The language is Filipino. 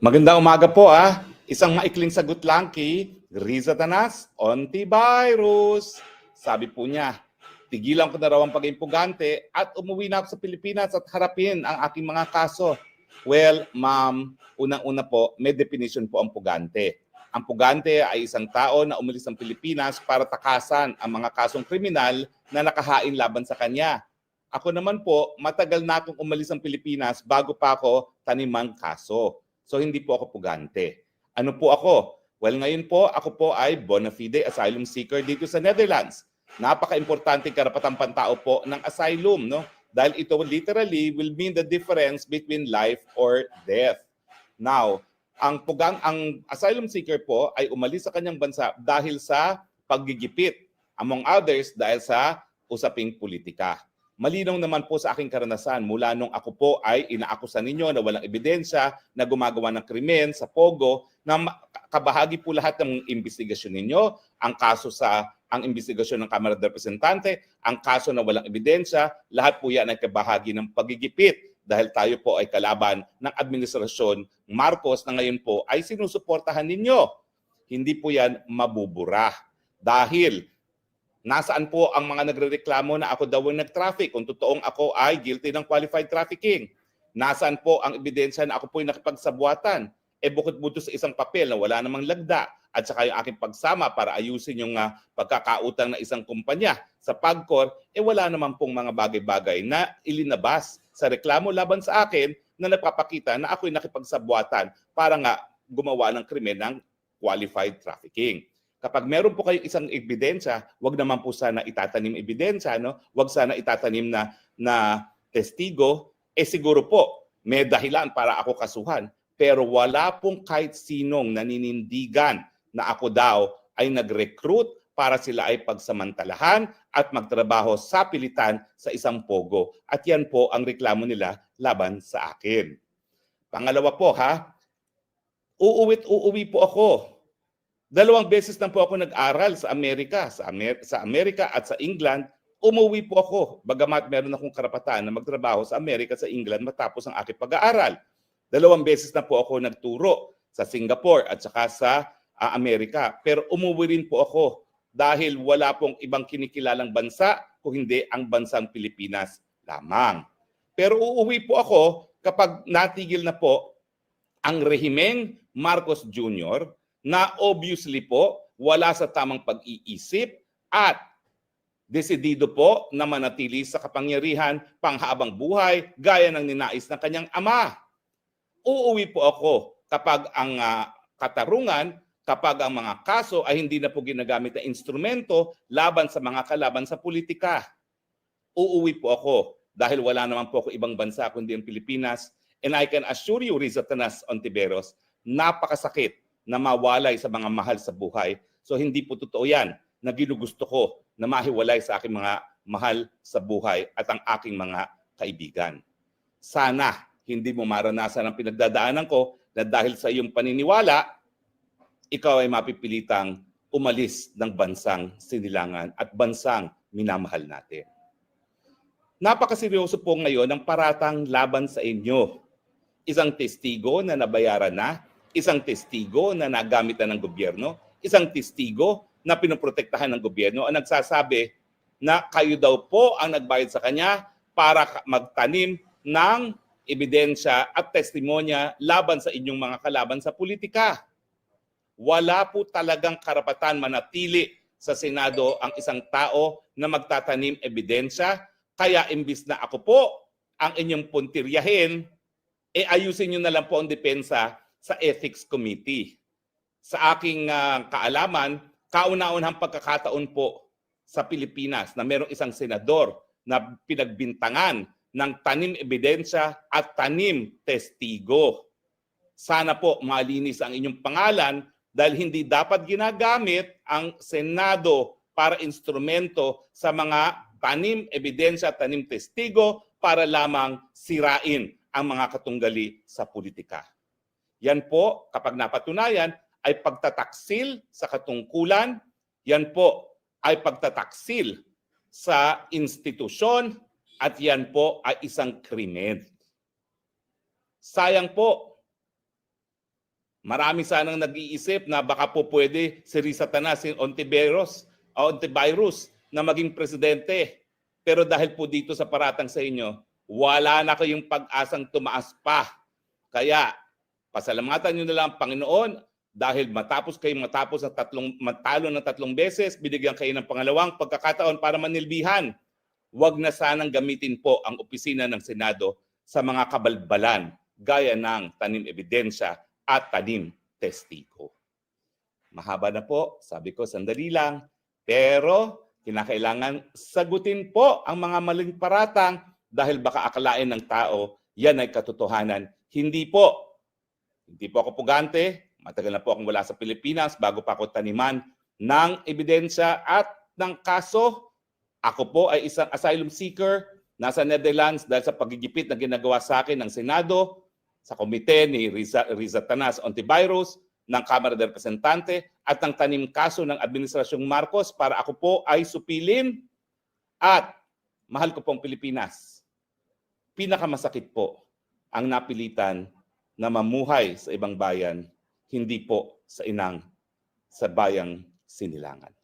Magandang umaga po Isang maikling sagot lang kay Riza Tanas, antivirus. Sabi po niya, tigilan ko na raw ang pagiging pugante at umuwi na ako sa Pilipinas at harapin ang aking mga kaso. Well, ma'am, unang-una po, may definition po ang pugante. Ang pugante ay isang tao na umalis ng Pilipinas para takasan ang mga kasong kriminal na nakahain laban sa kanya. Ako naman po, matagal na akong umalis ng Pilipinas bago pa ako tanimang kaso. So hindi po ako pugante. Ano po ako? Well, ngayon po, ako po ay bona fide asylum seeker dito sa Netherlands. Napaka-importanting karapatang pantao po ng asylum, no? Dahil ito literally will mean the difference between life or death. Now, ang asylum seeker po ay umalis sa kanyang bansa dahil sa paggigipit. Among others, dahil sa usaping politika. Malinaw naman po sa aking karanasan mula nung ako po ay inaakusan ninyo na walang ebidensya na gumagawa ng krimen sa Pogo na kabahagi po lahat ng investigasyon ninyo, ang investigasyon ng Kamara de Representante, ang kaso na walang ebidensya, lahat po yan ay kabahagi ng pagigipit dahil tayo po ay kalaban ng administrasyon Marcos na ngayon po ay sinusuportahan ninyo. Hindi po yan mabubura dahil nasaan po ang mga nagrereklamo na ako daw ang nag-traffic kung totoong ako ay guilty ng qualified trafficking? Nasaan po ang ebidensya na ako po ay nakipagsabuatan? Bukod po sa isang papel na wala namang lagda at saka yung aking pagsama para ayusin yung pagkakautang na isang kumpanya sa PAGCOR, wala naman pong mga bagay-bagay na ilinabas sa reklamo laban sa akin na nagpapakita na ako'y nakipagsabuatan para nga gumawa ng krimen ng qualified trafficking. Kapag meron po kayong isang ebidensya, wag naman po sana itatanim ebidensya, no? Wag sana itatanim na testigo. Siguro po, may dahilan para ako kasuhan. Pero wala pong kahit sinong naninindigan na ako daw ay nag-recruit para sila ay pagsamantalahan at magtrabaho sa pilitan sa isang pogo. At yan po ang reklamo nila laban sa akin. Pangalawa po uuwi po ako. 2 beses na po ako nag-aral sa Amerika, sa Amerika at sa England. Umuwi po ako, bagamat meron akong karapatan na magtrabaho sa Amerika at sa England matapos ang aking pag-aaral. 2 beses na po ako nagturo sa Singapore at saka sa Amerika. Pero umuwi rin po ako dahil wala pong ibang kinikilalang bansa kung hindi ang bansang Pilipinas lamang. Pero uuwi po ako kapag natigil na po ang rehimeng Marcos Jr., na obviously po wala sa tamang pag-iisip at desidido po na manatili sa kapangyarihan panghabang buhay gaya ng ninais ng kanyang ama. Uuwi po ako kapag ang katarungan, kapag ang mga kaso ay hindi na po ginagamit na instrumento laban sa mga kalaban sa politika. Uuwi po ako dahil wala naman po ako ibang bansa kundi ang Pilipinas, and I can assure you, Riza Tanas Ontiveros, napakasakit na mawalay sa mga mahal sa buhay. So hindi po totoo yan na ginugusto ko na mahiwalay sa aking mga mahal sa buhay at ang aking mga kaibigan. Sana hindi mo maranasan ang pinagdadaanan ko na dahil sa iyong paniniwala, ikaw ay mapipilitang umalis ng bansang sinilangan at bansang minamahal natin. Napakaseryoso po ngayon ang paratang laban sa inyo. Isang testigo na nabayaran na, isang testigo na nagamit na ng gobyerno, isang testigo na pinoprotektahan ng gobyerno ang nagsasabi na kayo daw po ang nagbayad sa kanya para magtanim ng ebidensya at testimonya laban sa inyong mga kalaban sa politika. Wala po talagang karapatan manatili sa Senado ang isang tao na magtatanim ebidensya, kaya imbis na ako po ang inyong puntiryahin, ayusin nyo na lang po ang depensa sa Ethics Committee. Sa aking kaalaman, kauna-unahang pagkakataon po sa Pilipinas na mayroong isang senador na pinagbintangan ng tanim ebidensya at tanim testigo. Sana po malinis ang inyong pangalan dahil hindi dapat ginagamit ang Senado para instrumento sa mga tanim ebidensya at tanim testigo para lamang sirain ang mga katunggali sa politika. Yan po, kapag napatunayan, ay pagtataksil sa katungkulan. Yan po ay pagtataksil sa institusyon at yan po ay isang krimen. Sayang po Marami sanang nag-iisip na baka po pwede si Risa Tanas, si Ontiveros, Ontivirus na maging presidente. Pero dahil po dito sa paratang sa inyo, wala na kayong pag-asang tumaas pa. Kaya pasalamatan nyo na lang Panginoon dahil matapos matalo ng 3 beses, binigyan kayo ng pangalawang pagkakataon para manilbihan. Huwag na sanang gamitin po ang opisina ng Senado sa mga kabalbalan gaya ng tanim ebidensya at tanim testigo. Mahaba na po, sabi ko sandali lang, pero kinakailangan sagutin po ang mga maling paratang dahil baka akalain ng tao yan ay katotohanan. Hindi po. Hindi po ako pugante. Matagal na po akong wala sa Pilipinas bago pa ako taniman ng ebidensya at ng kaso. Ako po ay isang asylum seeker nasa Netherlands dahil sa pagigipit na ginagawa sa akin ng Senado, sa komite ni Riza Tanas Ontivirus, ng Kamara de Representante at ng tanim kaso ng Administrasyong Marcos para ako po ay supilin at mahal ko pong Pilipinas. Pinakamasakit po ang napilitan na mamuhay sa ibang bayan, hindi po sa bayang Sinilangan.